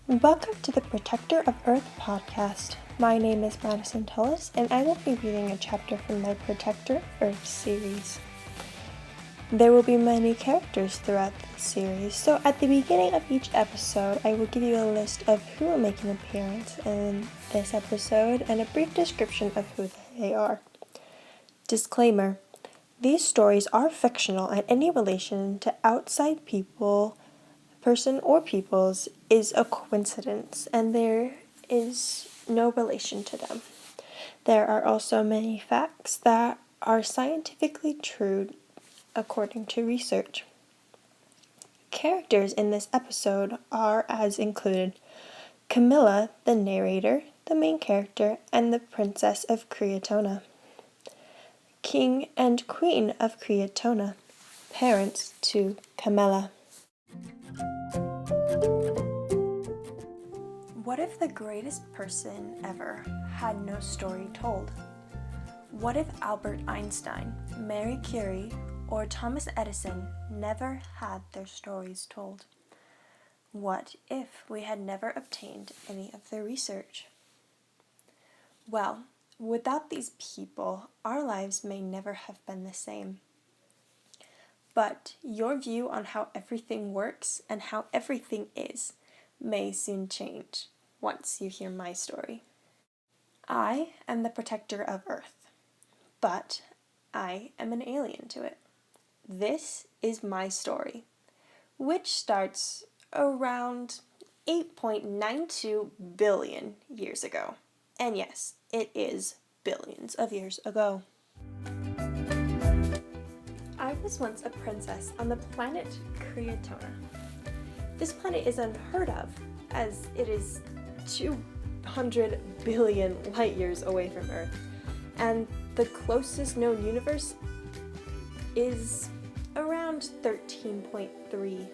Welcome to the Protector of Earth podcast. My name is Madison Tullis, and I will be reading a chapter from my Protector of Earth series. There will be many characters throughout the series, so at the beginning of each episode, I will give you a list of who will make an appearance in this episode and a brief description of who they are. Disclaimer: these stories are fictional, and any relation to outside person or peoples is a coincidence, and there is no relation to them. There are also many facts that are scientifically true according to research. Characters in this episode are as included: Camilla, the narrator, the main character, and the Princess of Creatona. King and Queen of Creatona, parents to Camilla. What if the greatest person ever had no story told? What if Albert Einstein, Marie Curie, or Thomas Edison never had their stories told? What if we had never obtained any of their research? Well, without these people, our lives may never have been the same. But your view on how everything works and how everything is may soon change once you hear my story. I am the protector of Earth, but I am an alien to it. This is my story, which starts around 8.92 billion years ago. And yes, it is billions of years ago. I was once a princess on the planet Creatona. This planet is unheard of, as it is 200 billion light years away from Earth, and the closest known universe is around 13.3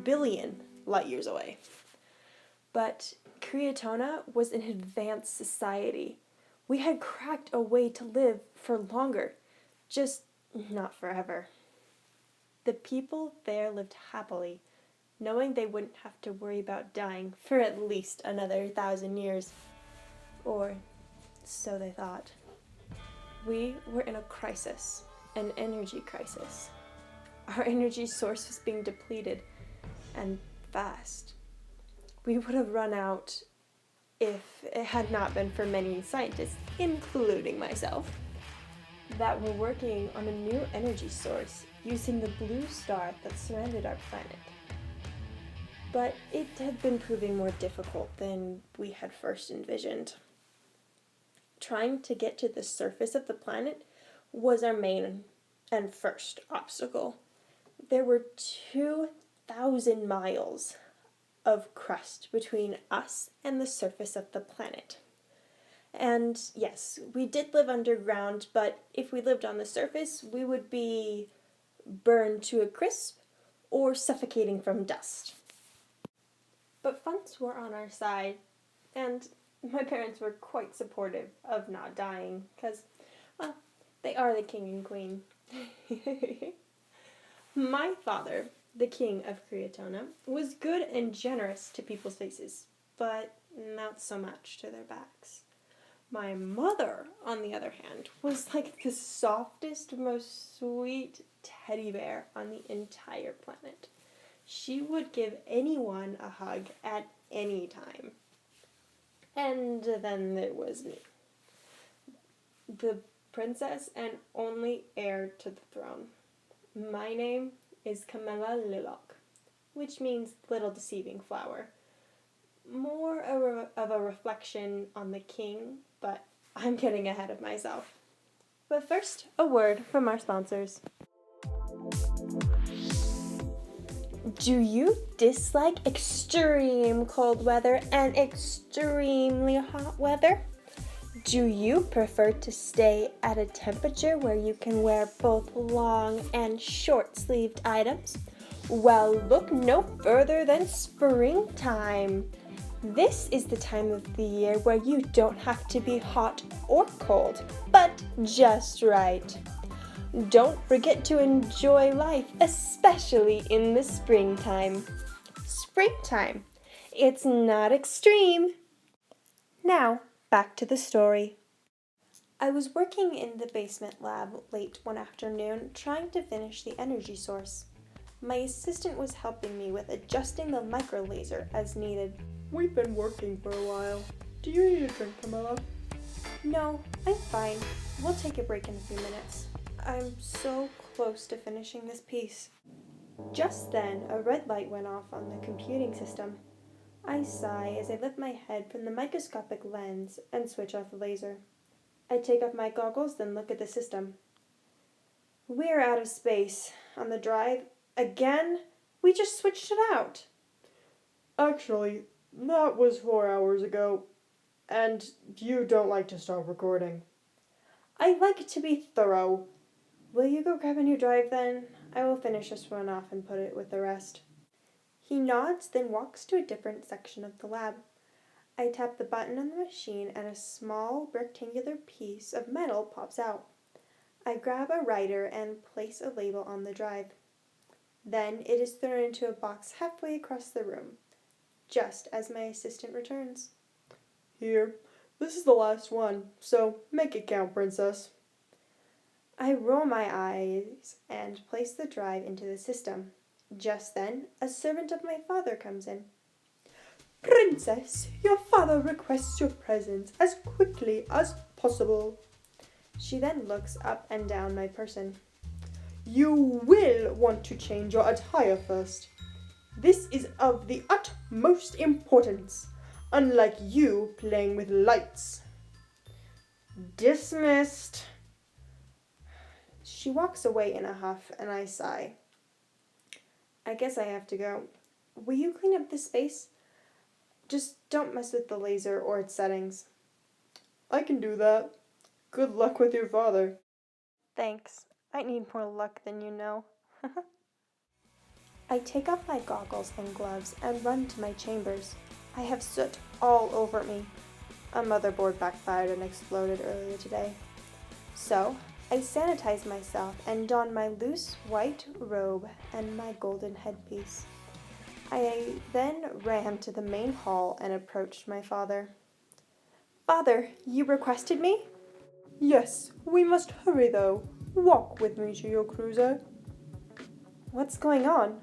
billion light years away. But Creatona was an advanced society. We had cracked a way to live for longer, just not forever. The people there lived happily, knowing they wouldn't have to worry about dying for at least another 1,000 years. Or so they thought. We were in a crisis, an energy crisis. Our energy source was being depleted, and fast. We would have run out if it had not been for many scientists, including myself, that were working on a new energy source using the blue star that surrounded our planet. But it had been proving more difficult than we had first envisioned. Trying to get to the surface of the planet was our main and first obstacle. There were 2,000 miles of crust between us and the surface of the planet. And yes, we did live underground, but if we lived on the surface, we would be burned to a crisp or suffocating from dust. But funds were on our side, and my parents were quite supportive of not dying, because, well, they are the king and queen. My father, the king of Creatona, was good and generous to people's faces, but not so much to their backs. My mother, on the other hand, was like the softest, most sweet teddy bear on the entire planet. She would give anyone a hug at any time. And then there was me, the princess and only heir to the throne. My name is Camilla Lilac, which means little deceiving flower. More of a reflection on the king, but I'm getting ahead of myself. But first, a word from our sponsors. Do you dislike extreme cold weather and extremely hot weather? Do you prefer to stay at a temperature where you can wear both long and short-sleeved items? Well, look no further than springtime. This is the time of the year where you don't have to be hot or cold, but just right. Don't forget to enjoy life, especially in the springtime. Springtime It's not extreme. Now, back to the story. I was working in the basement lab late one afternoon trying to finish the energy source. My assistant was helping me with adjusting the micro laser as needed. We've been working for a while. Do you need a drink, Camilla? No, I'm fine. We'll take a break in a few minutes. I'm so close to finishing this piece. Just then, a red light went off on the computing system. I sigh as I lift my head from the microscopic lens and switch off the laser. I take off my goggles, then look at the system. We're out of space. On the drive. Again? We just switched it out. Actually, that was 4 hours ago. And you don't like to stop recording. I like to be thorough. Will you go grab a new drive then? I will finish this one off and put it with the rest. He nods, then walks to a different section of the lab. I tap the button on the machine and a small rectangular piece of metal pops out. I grab a writer and place a label on the drive. Then it is thrown into a box halfway across the room, just as my assistant returns. Here, this is the last one, so make it count, princess. I roll my eyes and place the drive into the system. Just then, a servant of my father comes in. Princess, your father requests your presence as quickly as possible. She then looks up and down my person. You will want to change your attire first. This is of the utmost importance, unlike you playing with lights. Dismissed. She walks away in a huff and I sigh. I guess I have to go. Will you clean up this space? Just don't mess with the laser or its settings. I can do that. Good luck with your father. Thanks. I need more luck than you know. I take off my goggles and gloves and run to my chambers. I have soot all over me. A motherboard backfired and exploded earlier today. So, I sanitize myself and don my loose white robe and my golden headpiece. I then ran to the main hall and approached my father. Father, you requested me? Yes, we must hurry though. Walk with me to your cruiser. What's going on?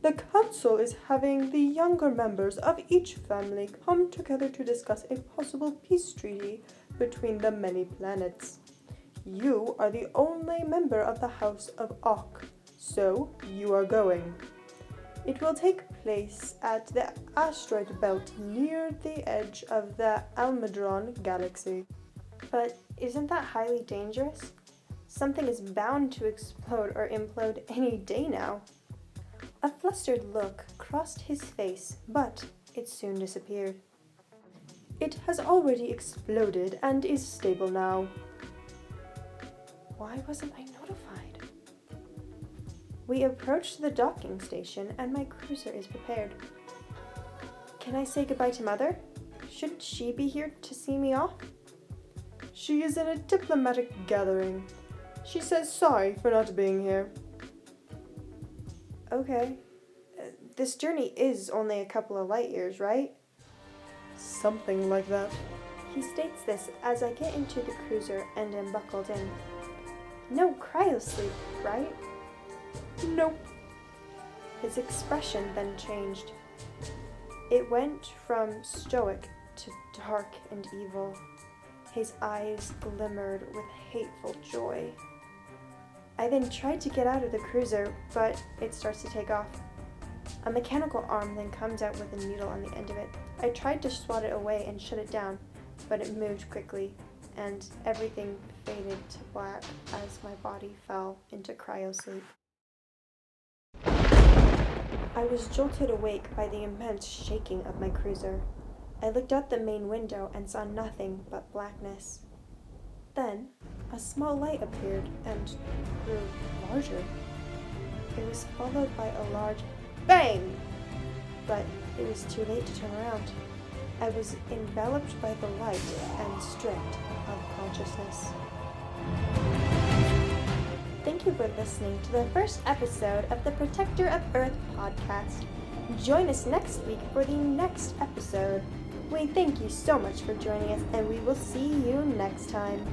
The council is having the younger members of each family come together to discuss a possible peace treaty between the many planets. You are the only member of the House of Ak, so you are going. It will take place at the asteroid belt near the edge of the Almedron galaxy. But isn't that highly dangerous? Something is bound to explode or implode any day now. A flustered look crossed his face, but it soon disappeared. It has already exploded and is stable now. Why wasn't I notified? We approach the docking station and my cruiser is prepared. Can I say goodbye to Mother? Shouldn't she be here to see me off? She is in a diplomatic gathering. She says sorry for not being here. Okay. This journey is only a couple of light years, right? Something like that. He states this as I get into the cruiser and am buckled in. No cryosleep, right? Nope. His expression then changed. It went from stoic to dark and evil. His eyes glimmered with hateful joy. I then tried to get out of the cruiser, but it starts to take off. A mechanical arm then comes out with a needle on the end of it. I tried to swat it away and shut it down, but it moved quickly, and everything faded to black as my body fell into cryosleep. I was jolted awake by the immense shaking of my cruiser. I looked out the main window and saw nothing but blackness. Then, a small light appeared and grew larger. It was followed by a large bang, but it was too late to turn around. I was enveloped by the light and stripped of consciousness. thank you for listening to the first episode of the Protector of Earth podcast. Join us next week for the next episode. We thank you so much for joining us, and we will see you next time.